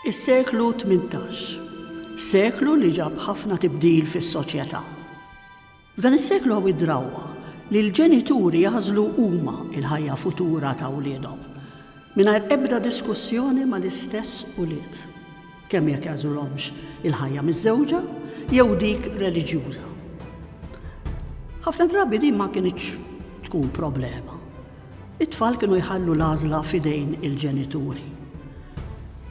Is-seklu 18, seklu li ġab ħafna tibdil fis-soċjetà. F'dan is-seklu għaw id-drawwa li l-ġenituri jaħżlu huma il-ħajja futura ta' wliedhom mingħajr ebda diskussjoni mal-istess ulied, kemm jekk jażulhomx il-ħajja miż-żewġa jew dik reliġjuża. Ħafna drabi din ma kienx tkun problema. It-tfal kienu jħallu l-għażla fidejn il-ġenituri.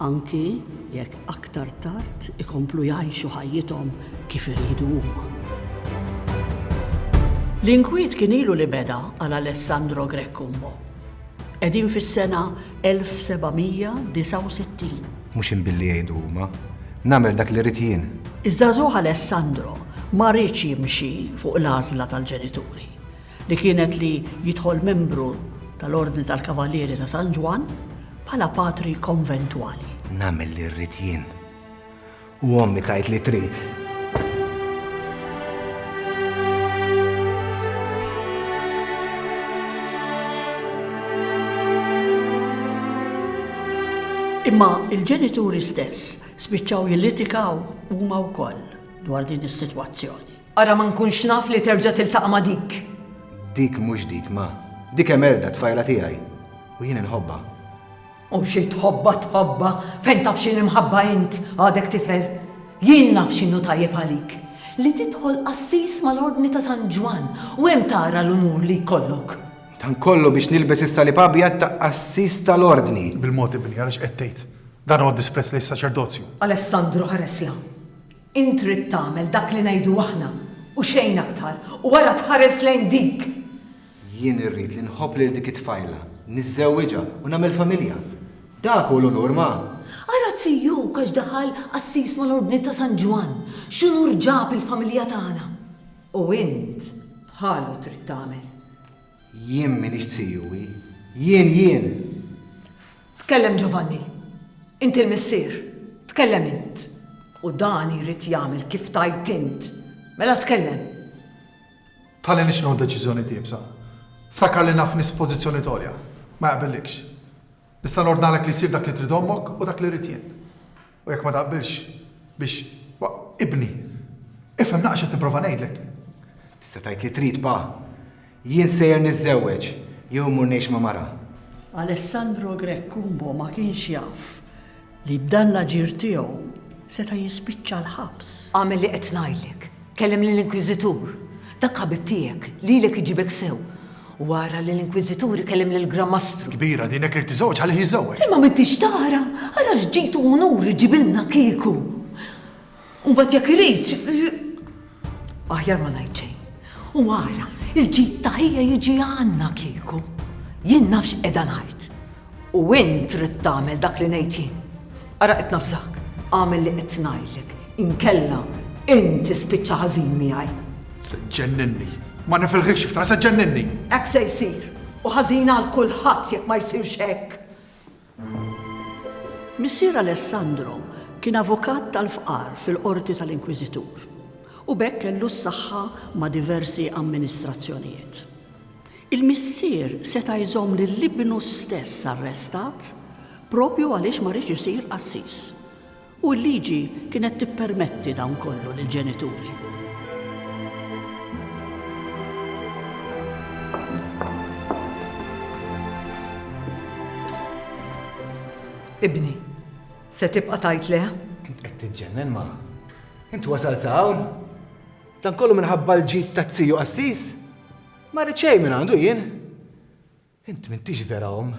Anki jekk aktar tard ikomplu jgħixu ħajjithom kif iridu huma. L-inkwiet kien ilu li beda għal Alessandro Greccumbo. Qegħdin fis-sena 1769. Mhux inbilli jgħidu huma, nagħmel dak li rid jien. Iż-żagħżugħ Alessandro ma rridx jimxi fuq l-għażla tal-ġenituri li kienet li jidħol membru tal-Ordni tal-Kavallieri ta' San Ġwan bħala patri konventwali. Nagħmel li rrid jien. U ommi tajt li trid. Imma il-ġenituri stess spiċċaw jillitikaw huma wkoll dwar din is-sitwazzjoni. Ara ma nkunx naf li terġa' tiltaqa' ma' dik. Dik mhux dik ma. Dik Emelda tfajla tiegħi. U jien inħobba. U xi tħobba, fejn taf x'in imħabba int għadek tifel. Jien naf x'inhu tajjeb għalik. Li tidħol assis mal-Ordni ta' San Ġwan u hemm tara l-unur li jkollok. Dan kollu biex nilbes is-salib abjad ta' assis tal-Ordni. Bil-mod ibni għaliex qed tgħid. Dan huwa disprezz lejn saċerdozju. Alessandro ħaresla. Int trid tagħmel dak li ngħidu aħna u xejn aktar u wara tħares lejn dik. Jien irrid li nħobb lil dik it-tfajla, niżżewwiġha u nagħmel familja. Dak hu l-unur ma. Ara tiju għax daħal assis mal-Ordni ta' San Ġwan, x'unur ġab il-familja tagħna. U int bħalu trid tagħmel. Jien m'iniex tzijuwi, jien. Tkellem Giovanni, inti l-missier, tkellem int. U dan irid jagħmel kif tajt int. Mela tkellem. Tħalli x'inhu d-deċiżjoni tiebsa. Ftakar li naf nis pożizzjoni tolja. Ma jaqbellikx. Nista' nordnalek li jsir dak li trid ommok u dak li rid jien. U jekk ma taqbilx biex ibni. Ifhem naqx qed nipprova ngħidlek. Tista' tgħid li trid pa. Jien sejjer niżżewweġ jew mur ngħix ma' mara. Alessandro Greccumbo ma kienx jaf li b'dan l-aġir tiegħu seta' jispiċċa l-ħabs. Għamel li qed ngħidlek. Kellem lill-Inkwiżitur. Dak ħabib tiegħek lilek iġibek sew. Wara li l-Inkwiżituri kellem lill-Grammastru. Kbira dinek irid tiżewweġ ħalli jiżewweġ. Imma m'intix tara, ara x'ġitu unur ġibilna kieku. U mbagħad jekk irid aħjar ma ngħid xejn. U wara il-ġid ta' ħija jiġi għandna kieku. Jien nafx qiegħda ngħid. U int trid tagħmel dak li ngħid jien. Ara qed nafżak, għamel li qed ngħidlek. Inkella inti spiċċa ħażin miegħi. Seġġenninni. Ma nifilħikx iktar, seġġenninni. Hekk se jsir. U ħażina għal kulħadd jekk ma jsirx hekk. Missier Alessandro kien avukat tal-fqar fil-qorti tal-Inkwiżitur u bekk kellu s-saħħa ma' diversi amministrazzjonijiet. Il-missier seta' jżomm lill-ibnu stess arrestat propju għaliex ma rridx isir assis. U l-liġi kienet tippermetti dan kollu lill-ġenituri. Ibni, se tibqa' tajt leha? Int qed tiġġennen ma. Int wasal sa hawn. Dan kollu minħabba l-ġid ta' tziju assis. Ma rrid xejn minn għandu jien. Int m'intix vera om.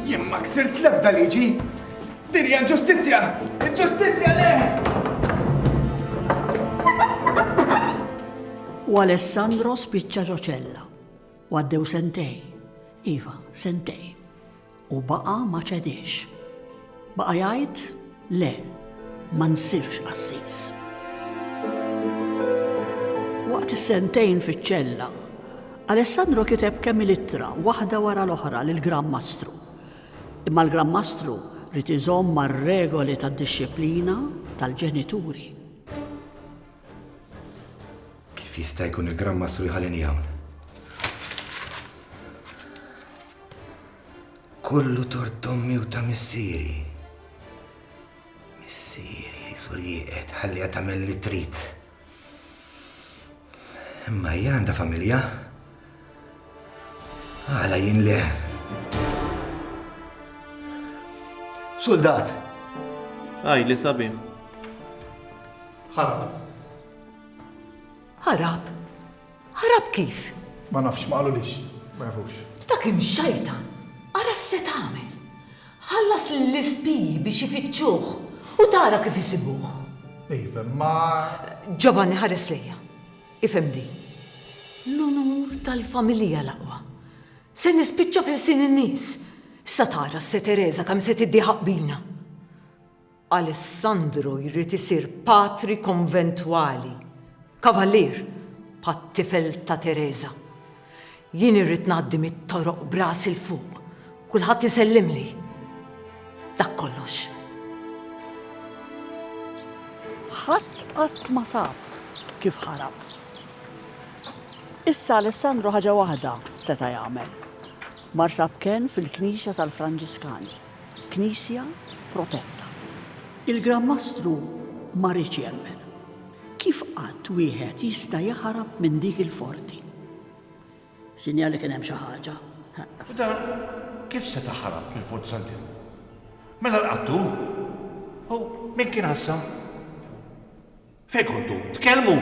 Jien ma ksirt l-ebda liġi. Din hija ġustizzja! Ġustizzja le! U Alessandro spiċċa ġoċella. U għaddew sentej. Iva, sentej. U baqa ma ċedix. Baqa jgħid le, ma nsirx assis. Waqt is-sentejn fiċ-ċella, Alessandro kiteb kemm il-ittra waħda wara l-oħra lill-Grammastru. Imma l-Grammastru rid iżomm mar-regoli tad-dixxilpina tal-ġenituri. jista' jkun il-Grammastru jħallini hawn. Kullu tort ommi u ta' missieri. Missieri, surjiet, ħalli tagħmel li trid. Imma hija għandha familja. Għala jien le. Soldat! Aj, li sabi. ħarab. Ħarab? Ħarab kif? Ma nafx, ma qalulix. Ma jafux. Dak imxajtan. Ara se tagħmel. Ħallas l-ispiji biex ifittxuh u tara kif isibuh. Iva, ma... Giovanni ħares lejja. Ifhem di. L-unur tal-familja l-aqwa. Se nispiċċa fil-sin in-nies. Issa tara se Teresa kemm se tiddiħaq bina. Alessandro jrid isir patri konventwali. Kavallier pat-tifel ta' Teresa. Jien irrid ngħaddi mit-toroq bras il fuq. Kulħadd isellimli. Dak kollox. Ħadd qatt ma sab kif ħarab. Issa Alessandro ħaġa waħda seta' jagħmel. Mar sab kien fil-Knisja tal-Franġiskani, Knisja protetta. Il-Grammastru ma rridx jemmen. Kif qatt wieħed jista' jaħarab minn dik il-forti? Sinjali kien hemm xi ħaġa. U dan kif se taħarab il-Fort Sant'Ilmo? Mela l-qattu? U min kien ħassa? Fejn kontu? Tkellmu?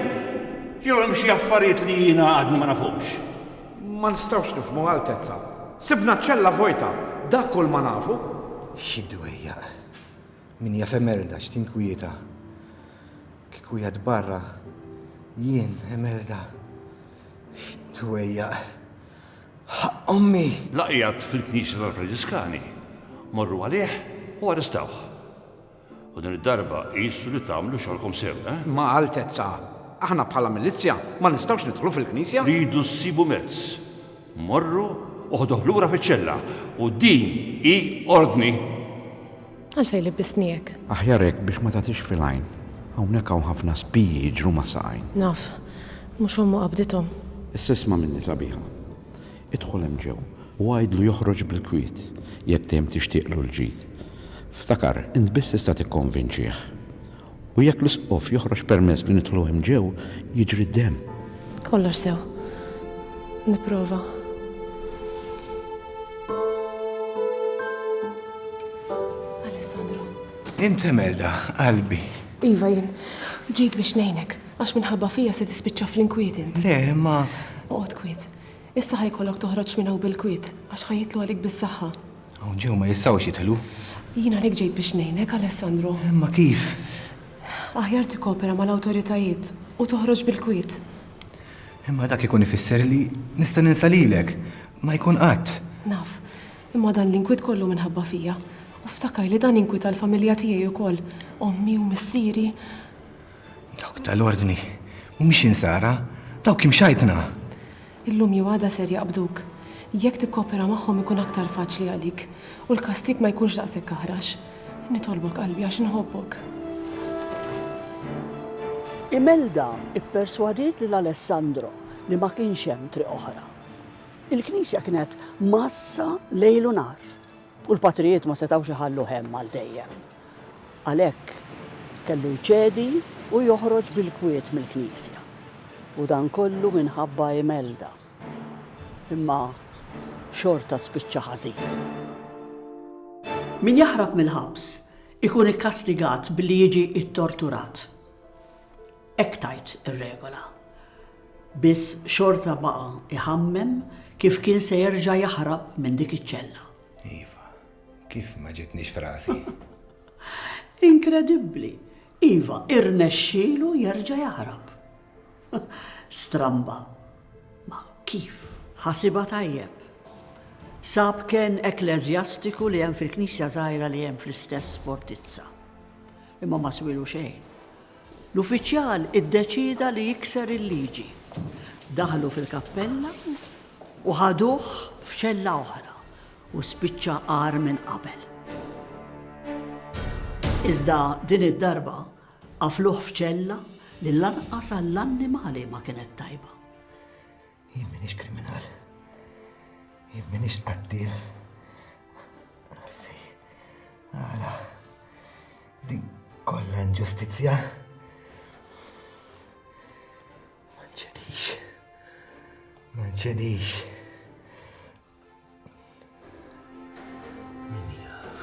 Jew hemm xi affarijiet li jiena għadni ma nafhomx. Ma nistgħux nifhmu Altezza. Sibna ċella vojta, dak kull ma nafu. Xidwejja. Min jaf Emelda x'tinkwieta. Kieku jgħid barra. Jien Emelda. Xidwejja. Ħaq ommi! Laqjat fil-Knisja tal-Franġiskani. Morru għalih u arrestawh. U din id-darba qisu li tagħmlu xogħolkom sew, eh? Ma Altezza, aħna bħala milizzja ma nistgħux nidħlu fil-Knisja? Ridu ssibu mezz. Morru u ħoduh lura fiċ-ċella u din hi ordni. Għalfejn libbisniek. Aħjarek biex ma tagħtix fil-għajn. Hawnhekk hawn ħafna spiji jiġru ma' saqajn. Naf, mhux ommu qabdithom. Is-sisma minni sabiħa. Idħol hemm ġew u għajdlu joħroġ bil-kwiet jekk dejjem tixtieqlu l-ġid. Ftakar, int biss tista' tikkonvinċih. U jekk l-isqof joħroġ permess li nidħlu hemm ġew, jiġri d-demm. Kollox sew. Nipprova. Alessandro. Int Emelda, qalbi. Iva jien, ġejt biex ngħinek, għax minħabba fija se tispiċċa fl-inkwiet int. Le, ma... Oqgħod kwiet. Issa ħajkollok toħroġ minn hawn bil-kwiet għax ħajjitlu għalik bis-saħħa. Hawn ġew ma jistgħux jidħlu. Jien għalhekk ġejt biex ngħinek, Alessandro. Imma kif? Aħjar tikkopera mal-awtoritajiet u toħroġ bil-kwiet. Imma dak ikun ifisser li nista' ninsa lilek, ma jkun qatt. Naf, imma dan l-inkwiet kollu minħabba fija. U ftakar li dan inkwiet għall-familja tiegħi wkoll, ommi u missieri. Dawk tal-ordni, mhumiex insara, dawk imxajtna. Illum jew għada ser jaqbduk. Jekk tikkopera magħhom ikun aktar faċli għalik u l-kastik ma jkunx daqshekk aħrax. Nitolbok qalbi għax inħobbok. Imelda ipperswadiet lil Alessandro li ma kienx hemm triq oħra. Il-Knisja kienet massa lejl u nar u l-patrijiet ma setgħux iħallu hemm għal dejjem. Għalhekk kellu jċedi u joħroġ bil-kwiet mill-Knisja. U dan kollu minħabba Imelda. Imma xorta spiċċa ħażin. Min jaħrab mill-ħabs ikun ikkastigat billi jiġi ittorturat. Hekk tajt ir-regola. Biss xorta baqa' iħammem kif kien se jerġa' jaħrab minn dik iċ-ċella. Iva, kif ma ġitniex frasi? Inkredibbli. Iva, irnexxielu jerġa' jaħrab. Stramba. Ma kif? Ħasiba tajjeb. Sab kien ekleżjastiku li hemm fil-Knisja żgħira li hemm fl-istess fortizza. Imma ma swilu xejn. L-uffiċjal iddeċida li jikser il-liġi. Daħlu fil-kappella u ħaduh f'ċella oħra u spiċċa qar minn qabel. Iżda din id-darba għafluh f'ċella li lanqas għall-annimali ma kienet tajba. Jien minix kriminal. Jien minix qattil. Għala, din kollha inġustizzja. Ma nċedix. Min jaf.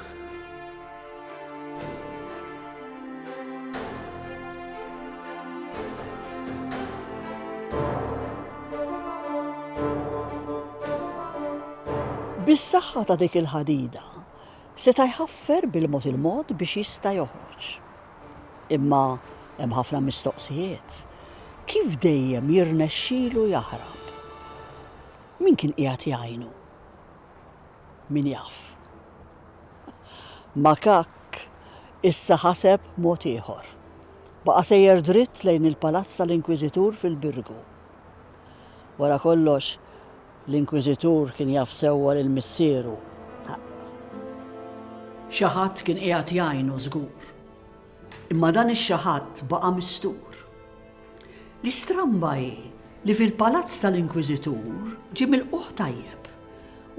Bis-saħħa ta' dik il-ħadida seta' jħaffer bil-mod il-mod biex jista' joħroġ. Imma hemm ħafna mistoqsijiet. Kif dejjem jirnexxielu jaħrab? Min kien qiegħed jgħinu? Min jaf? Makak issa ħaseb mod ieħor. Baqa' sejjer dritt lejn il-palazz tal-Inkwiżitur fil-Birgu. Wara kollox, l-Inkwiżitur kien jaf sewwa lil missieru. Xi ħadd kien qiegħed jgħinu żgur. Imma dan ix-xi ħadd baqa' mistur. L-istramba hi li fil-palazz tal-Inkwiżitur ġie mill-qoħ tajjeb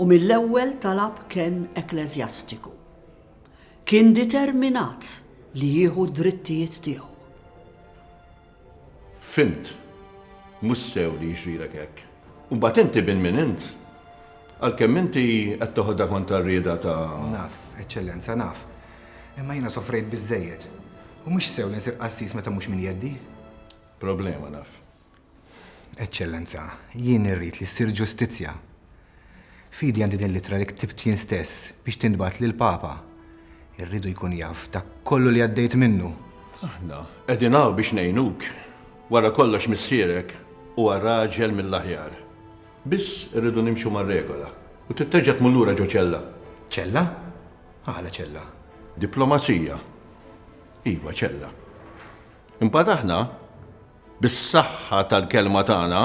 u mill-ewwel talab kien ekleżjastiku. Kien determinat li jieħu d-drittijiet tiegħu. Fint, mhux sew li jixrilek hekk. U mbagħad inti bin min int. Għalkemm inti qed toħodha kontra r-rieda ta' Naf, Eċċellenza, naf. Imma jiena sofrejt biżżejjed. U mhux sew li nsir qassis meta mhux min jeddi. problema naf. Eċċellenza, jien irrid li ssir ġustizzja. Fidi għandi din litra li ktibt jien stess biex tindbat lil papa. Irridu jkun jaf dak kollu li għaddejt minnu. Aħna qegħdin hawn biex ngħinuk. Wara kollox missierek huwa raġel mill-aħjar. Biss irridu nimxu mar-regola u titteġġa tmur lura ġo ċella. ċella? Għala ċella. Diplomazija. Iva ċella. Imbagħad aħna bis-saħħa tal-kelma tagħna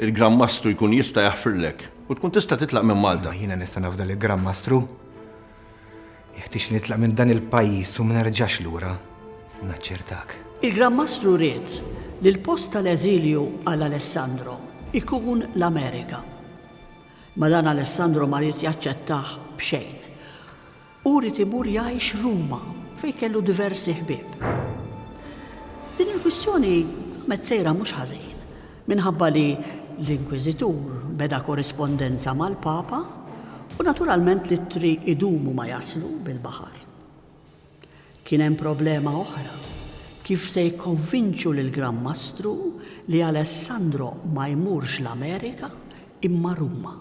il-Gran Mastru jkun jista' jaħfirlek u tkun tista' titlaq minn Malta. Jiena nista' nafdal il-Gran Mastru. Jeħtieġ nitlaq minn dan il-pajjiż u ma nerġax lura. Naċċertak. Il-Gran Mastru ried li l-post tal-eżilju għal Alessandro ikun l-Amerika. Ma dan Alessandro ma rrid jaċċettaħ b'xejn. U rrid imur jgħix Ruma fejn kellu diversi ħbieb. Din il-kwistjoni għamet sejra mhux ħażin minħabba li l-Inkwiżitur beda korrispondenza mal-Papa u naturalment li tri idumu ma jaslu bil-baħar. Kien hemm problema oħra. Kif se jikkonvinċu lill-Gran Mastru li Alessandro ma jmurx l-Amerika imma Ruma.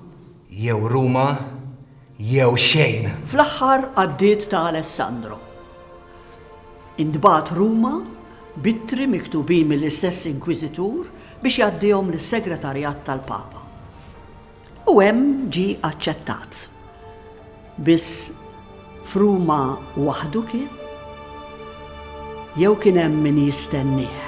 Jew Ruma, jew xejn. Fl-aħħar għaddiet ta' Alessandro. Intbat Ruma bittri miktubin mill-istess Inkwiżitur biex jgħaddihom lis-Segretarjat tal-Papa. U hemm ġie aċċettat. Biss f'Ruma waħdu kien? Jew kien hemm min jistennieh.